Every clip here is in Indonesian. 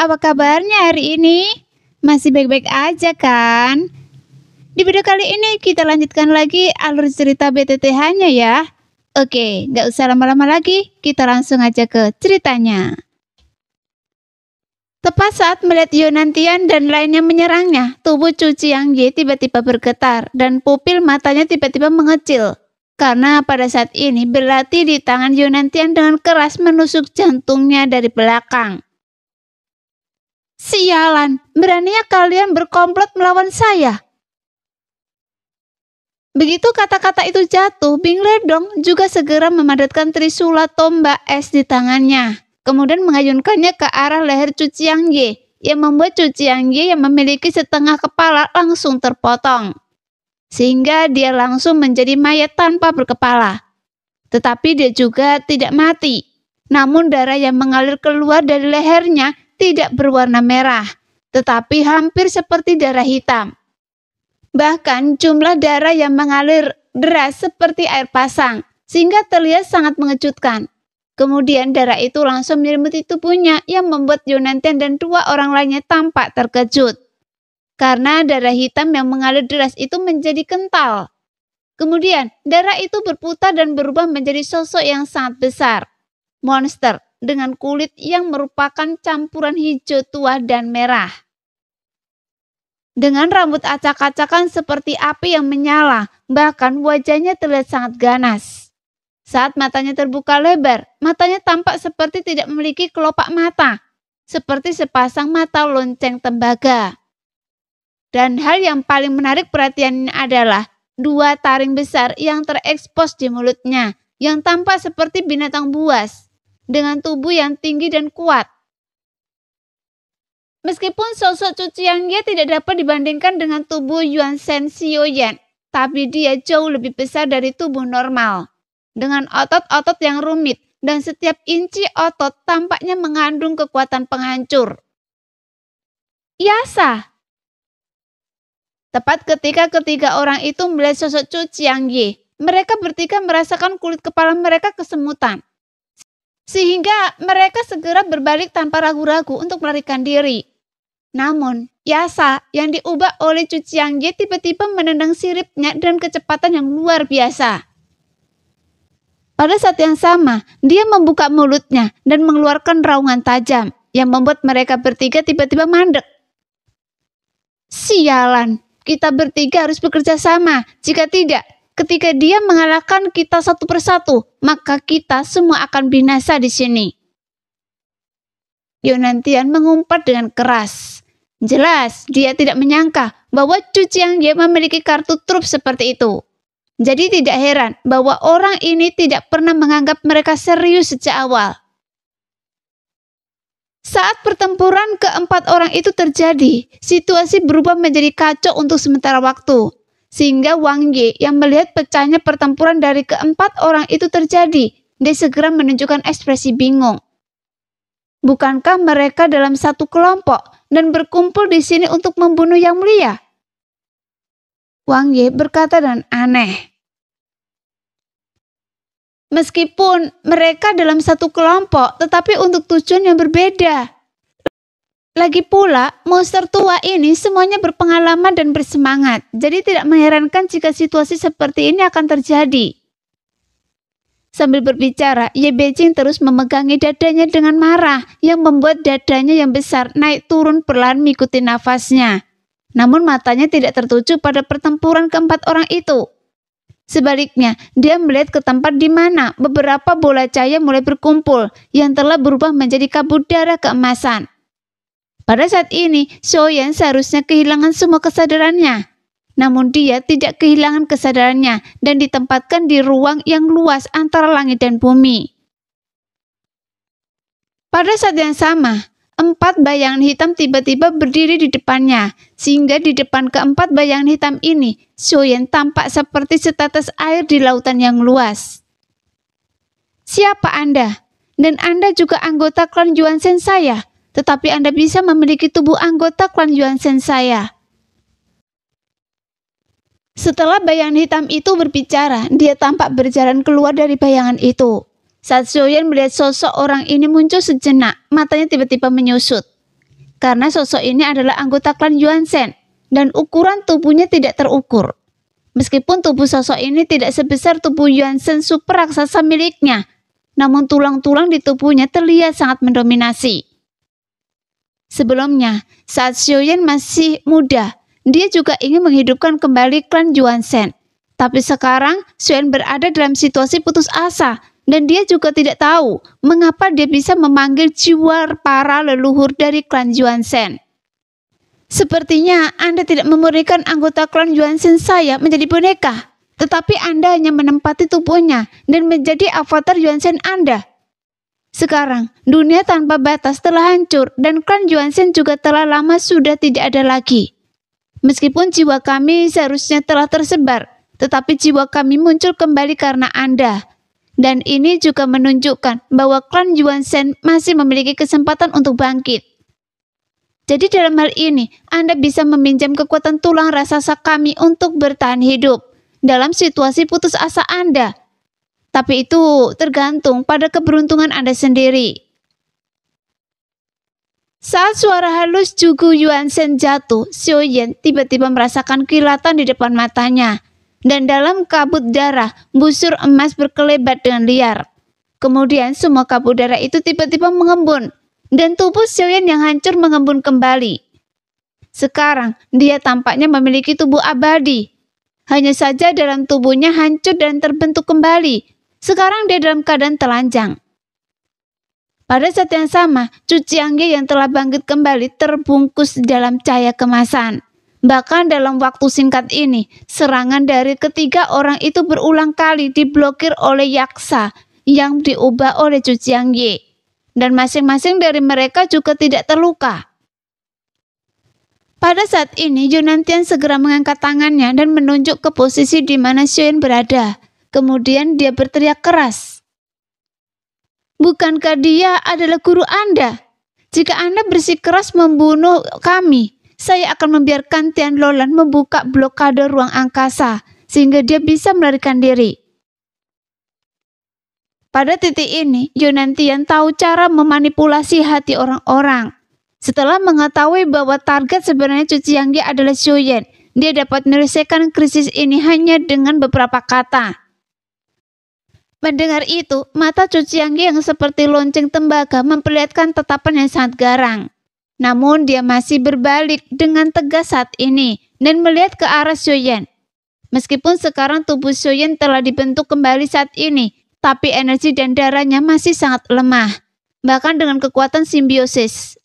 apa kabarnya hari ini? Masih baik-baik aja kan? Di video kali ini kita lanjutkan lagi alur cerita BTTH-nya ya. Oke, gak usah lama-lama lagi, kita langsung aja ke ceritanya. Tepat saat melihat Yonantian dan lainnya menyerangnya, tubuh Chu Qiangye tiba-tiba bergetar dan pupil matanya tiba-tiba mengecil. Karena pada saat ini belati di tangan Yonantian dengan keras menusuk jantungnya dari belakang. Sialan, beraninya kalian berkomplot melawan saya. Begitu kata-kata itu jatuh, Bing Ledong juga segera memadatkan trisula tombak es di tangannya. Kemudian mengayunkannya ke arah leher Chu Qiangye, yang membuat Chu Qiangye yang memiliki setengah kepala langsung terpotong. Sehingga dia langsung menjadi mayat tanpa berkepala. Tetapi dia juga tidak mati. Namun darah yang mengalir keluar dari lehernya tidak berwarna merah, tetapi hampir seperti darah hitam. Bahkan jumlah darah yang mengalir deras seperti air pasang, sehingga terlihat sangat mengejutkan. Kemudian darah itu langsung menyelimuti tubuhnya yang membuat Yonantian dan dua orang lainnya tampak terkejut. Karena darah hitam yang mengalir deras itu menjadi kental. Kemudian darah itu berputar dan berubah menjadi sosok yang sangat besar. Monster dengan kulit yang merupakan campuran hijau tua dan merah. Dengan rambut acak-acakan seperti api yang menyala, bahkan wajahnya terlihat sangat ganas. Saat matanya terbuka lebar, matanya tampak seperti tidak memiliki kelopak mata, seperti sepasang mata lonceng tembaga. Dan hal yang paling menarik perhatiannya adalah dua taring besar yang terekspos di mulutnya, yang tampak seperti binatang buas, dengan tubuh yang tinggi dan kuat. Meskipun sosok Chu Qiangye tidak dapat dibandingkan dengan tubuh Yuan Shen Xiaoyan, tapi dia jauh lebih besar dari tubuh normal. Dengan otot-otot yang rumit dan setiap inci otot tampaknya mengandung kekuatan penghancur. Yasa! Tepat ketika ketiga orang itu melihat sosok Chu Qiangye, mereka bertiga merasakan kulit kepala mereka kesemutan. Sehingga mereka segera berbalik tanpa ragu-ragu untuk melarikan diri. Namun, Yasa yang diubah oleh Chu Qiangye tiba-tiba menendang siripnya dengan kecepatan yang luar biasa. Pada saat yang sama, dia membuka mulutnya dan mengeluarkan raungan tajam yang membuat mereka bertiga tiba-tiba mandek. Sialan, kita bertiga harus bekerja sama. Jika tidak, ketika dia mengalahkan kita satu persatu, maka kita semua akan binasa di sini. Yonantian mengumpat dengan keras. Jelas, dia tidak menyangka bahwa Chu Qiangye memiliki kartu truf seperti itu. Jadi tidak heran bahwa orang ini tidak pernah menganggap mereka serius sejak awal. Saat pertempuran keempat orang itu terjadi, situasi berubah menjadi kacau untuk sementara waktu. Sehingga Wang Ye yang melihat pecahnya pertempuran dari keempat orang itu terjadi, dia segera menunjukkan ekspresi bingung. Bukankah mereka dalam satu kelompok dan berkumpul di sini untuk membunuh Yang Mulia? Wang Ye berkata dengan aneh. Meskipun mereka dalam satu kelompok, tetapi untuk tujuan yang berbeda. Lagi pula, monster tua ini semuanya berpengalaman dan bersemangat, jadi tidak mengherankan jika situasi seperti ini akan terjadi. Sambil berbicara, Ye Beijing terus memegangi dadanya dengan marah, yang membuat dadanya yang besar naik turun perlahan mengikuti nafasnya. Namun matanya tidak tertuju pada pertempuran keempat orang itu. Sebaliknya, dia melihat ke tempat di mana beberapa bola cahaya mulai berkumpul, yang telah berubah menjadi kabut darah keemasan. Pada saat ini, Xiaoyan seharusnya kehilangan semua kesadarannya. Namun dia tidak kehilangan kesadarannya dan ditempatkan di ruang yang luas antara langit dan bumi. Pada saat yang sama, 4 bayangan hitam tiba-tiba berdiri di depannya, sehingga di depan keempat bayangan hitam ini, Xiaoyan tampak seperti setetes air di lautan yang luas. Siapa Anda? Dan Anda juga anggota klan Yuan Shen saya, tetapi Anda bisa memiliki tubuh anggota klan Yuan Shen saya. Setelah bayangan hitam itu berbicara, dia tampak berjalan keluar dari bayangan itu. Saat Xiaoyan melihat sosok orang ini muncul sejenak, matanya tiba-tiba menyusut. karena sosok ini adalah anggota klan Yuanzhen dan ukuran tubuhnya tidak terukur. Meskipun tubuh sosok ini tidak sebesar tubuh Yuanzhen super raksasa miliknya, namun tulang-tulang di tubuhnya terlihat sangat mendominasi. Sebelumnya, saat Xiaoyan masih muda, dia juga ingin menghidupkan kembali klan Yuanzhen. Tapi sekarang, Xiaoyan berada dalam situasi putus asa, dan dia juga tidak tahu mengapa dia bisa memanggil jiwa para leluhur dari klan Yuanzhen. Sepertinya Anda tidak memurnikan anggota klan Yuanzhen saya menjadi boneka, tetapi Anda hanya menempati tubuhnya dan menjadi avatar Yuanzhen Anda. Sekarang, dunia tanpa batas telah hancur dan klan Yuanzhen juga telah lama sudah tidak ada lagi. Meskipun jiwa kami seharusnya telah tersebar, tetapi jiwa kami muncul kembali karena Anda. Dan ini juga menunjukkan bahwa klan Yuanzhen masih memiliki kesempatan untuk bangkit. Jadi dalam hal ini, Anda bisa meminjam kekuatan tulang raksasa kami untuk bertahan hidup dalam situasi putus asa Anda. Tapi itu tergantung pada keberuntungan Anda sendiri. Saat suara halus Jugu Yuanzhen jatuh, Xiaoyan tiba-tiba merasakan kilatan di depan matanya. Dan dalam kabut darah, busur emas berkelebat dengan liar. Kemudian semua kabut darah itu tiba-tiba mengembun, dan tubuh Xiaoyan yang hancur mengembun kembali. Sekarang, dia tampaknya memiliki tubuh abadi. Hanya saja dalam tubuhnya hancur dan terbentuk kembali. Sekarang dia dalam keadaan telanjang. Pada saat yang sama, Chu Qiangye yang telah bangkit kembali terbungkus di dalam cahaya kemasan. Bahkan dalam waktu singkat ini, serangan dari ketiga orang itu berulang kali diblokir oleh yaksa yang diubah oleh Chu Qiangye. Dan masing-masing dari mereka juga tidak terluka. Pada saat ini, Yunantian segera mengangkat tangannya dan menunjuk ke posisi di mana Xiaoyan berada. Kemudian dia berteriak keras. Bukankah dia adalah guru Anda? Jika Anda bersikeras membunuh kami, saya akan membiarkan Tian Lolan membuka blokade ruang angkasa, sehingga dia bisa melarikan diri. Pada titik ini, Yunantian tahu cara memanipulasi hati orang-orang. Setelah mengetahui bahwa target sebenarnya Chu Qiangye adalah Xiaoyan, dia dapat menyelesaikan krisis ini hanya dengan beberapa kata. Mendengar itu, mata Chu Qiangye yang seperti lonceng tembaga memperlihatkan tatapan yang sangat garang. Namun dia masih berbalik dengan tegas saat ini dan melihat ke arah Xiaoyan. Meskipun sekarang tubuh Xiaoyan telah dibentuk kembali saat ini, tapi energi dan darahnya masih sangat lemah, bahkan dengan kekuatan simbiosis.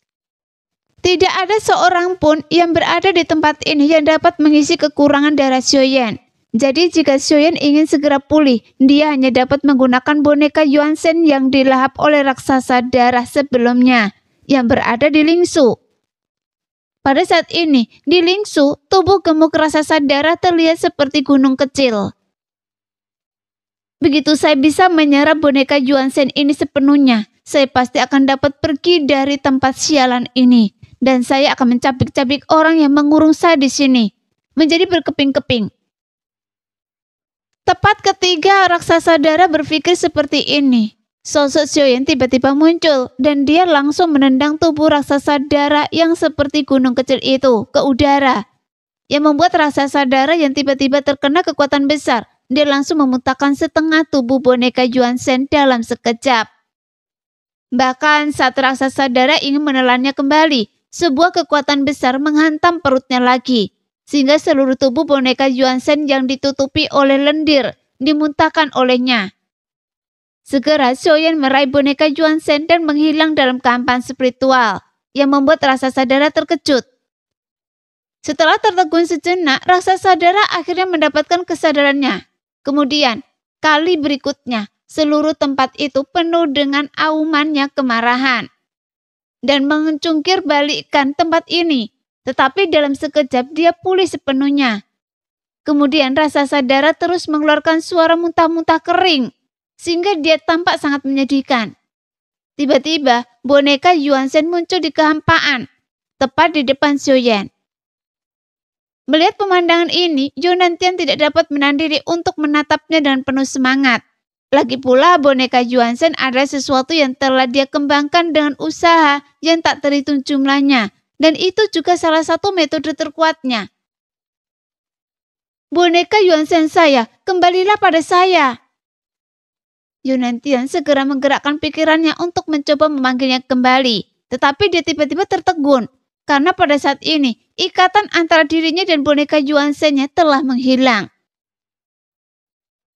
Tidak ada seorang pun yang berada di tempat ini yang dapat mengisi kekurangan darah Xiaoyan. Jadi jika Xiaoyan ingin segera pulih, dia hanya dapat menggunakan boneka Yuanzhen yang dilahap oleh raksasa darah sebelumnya, yang berada di Lingsu. Pada saat ini, di Lingsu, tubuh gemuk raksasa darah terlihat seperti gunung kecil. Begitu saya bisa menyerap boneka Yuanzhen ini sepenuhnya, saya pasti akan dapat pergi dari tempat sialan ini. Dan saya akan mencabik-cabik orang yang mengurung saya di sini, menjadi berkeping-keping. Tepat ketika raksasa darah berpikir seperti ini, sosok Xiaoyan tiba-tiba muncul dan dia langsung menendang tubuh raksasa darah yang seperti gunung kecil itu ke udara. Yang membuat raksasa darah yang tiba-tiba terkena kekuatan besar, dia langsung memuntahkan setengah tubuh boneka Yuanzhen dalam sekejap. Bahkan saat raksasa darah ingin menelannya kembali, sebuah kekuatan besar menghantam perutnya lagi, sehingga seluruh tubuh boneka Yuanzhen yang ditutupi oleh lendir dimuntahkan olehnya. Segera Xiaoyan meraih boneka Yuanzhen dan menghilang dalam kehampaan spiritual, yang membuat raksasa darah terkejut. Setelah tertegun sejenak, raksasa darah akhirnya mendapatkan kesadarannya. Kemudian, kali berikutnya, seluruh tempat itu penuh dengan aumannya kemarahan. Dan mencungkir balikkan tempat ini. Tetapi dalam sekejap dia pulih sepenuhnya. Kemudian raksasa darah terus mengeluarkan suara muntah-muntah kering, sehingga dia tampak sangat menyedihkan. Tiba-tiba boneka Yuanzhen muncul di kehampaan, tepat di depan Xiaoyan. Melihat pemandangan ini, Yunantian tidak dapat menahan diri untuk menatapnya dengan penuh semangat. Lagi pula boneka Yuanzhen adalah sesuatu yang telah dia kembangkan dengan usaha yang tak terhitung jumlahnya. Dan itu juga salah satu metode terkuatnya. Boneka Yuansen saya, kembalilah pada saya. Yunantian segera menggerakkan pikirannya untuk mencoba memanggilnya kembali. Tetapi dia tiba-tiba tertegun. Karena pada saat ini, ikatan antara dirinya dan boneka Yuansennya telah menghilang.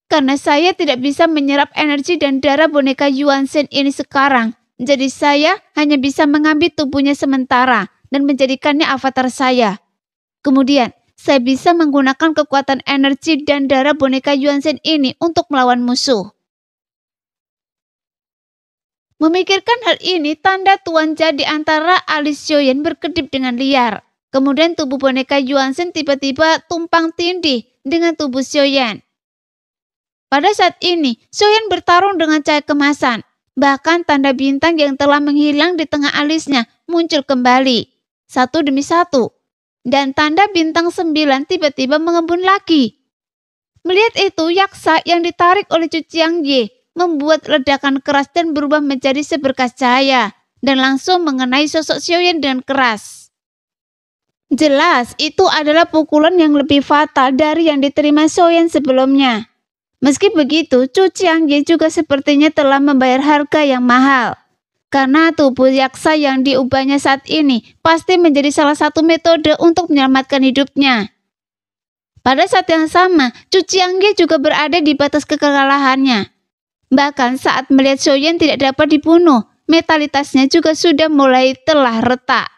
Karena saya tidak bisa menyerap energi dan darah boneka Yuansen ini sekarang. Jadi saya hanya bisa mengambil tubuhnya sementara dan menjadikannya avatar saya. Kemudian, saya bisa menggunakan kekuatan energi dan darah boneka Yuansen ini untuk melawan musuh. Memikirkan hal ini, tanda Tuan Jia di antara alis Xiaoyan berkedip dengan liar. Kemudian tubuh boneka Yuansen tiba-tiba tumpang tindih dengan tubuh Xiaoyan. Pada saat ini, Xiaoyan bertarung dengan cahaya kemasan. Bahkan tanda bintang yang telah menghilang di tengah alisnya muncul kembali. Satu demi satu. Dan tanda bintang 9 tiba-tiba mengembun lagi. Melihat itu, yaksa yang ditarik oleh Chu Qiangye membuat ledakan keras dan berubah menjadi seberkas cahaya dan langsung mengenai sosok Xiaoyan dengan keras. Jelas, itu adalah pukulan yang lebih fatal dari yang diterima Xiaoyan sebelumnya. Meski begitu, Chu Qiangye juga sepertinya telah membayar harga yang mahal. Karena tubuh yaksa yang diubahnya saat ini pasti menjadi salah satu metode untuk menyelamatkan hidupnya. Pada saat yang sama, Chu Qiangye juga berada di batas kekalahannya. Bahkan saat melihat Xiaoyan tidak dapat dibunuh, metalitasnya juga sudah mulai telah retak.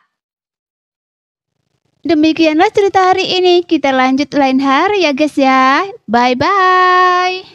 Demikianlah cerita hari ini. Kita lanjut lain hari ya guys ya. Bye-bye.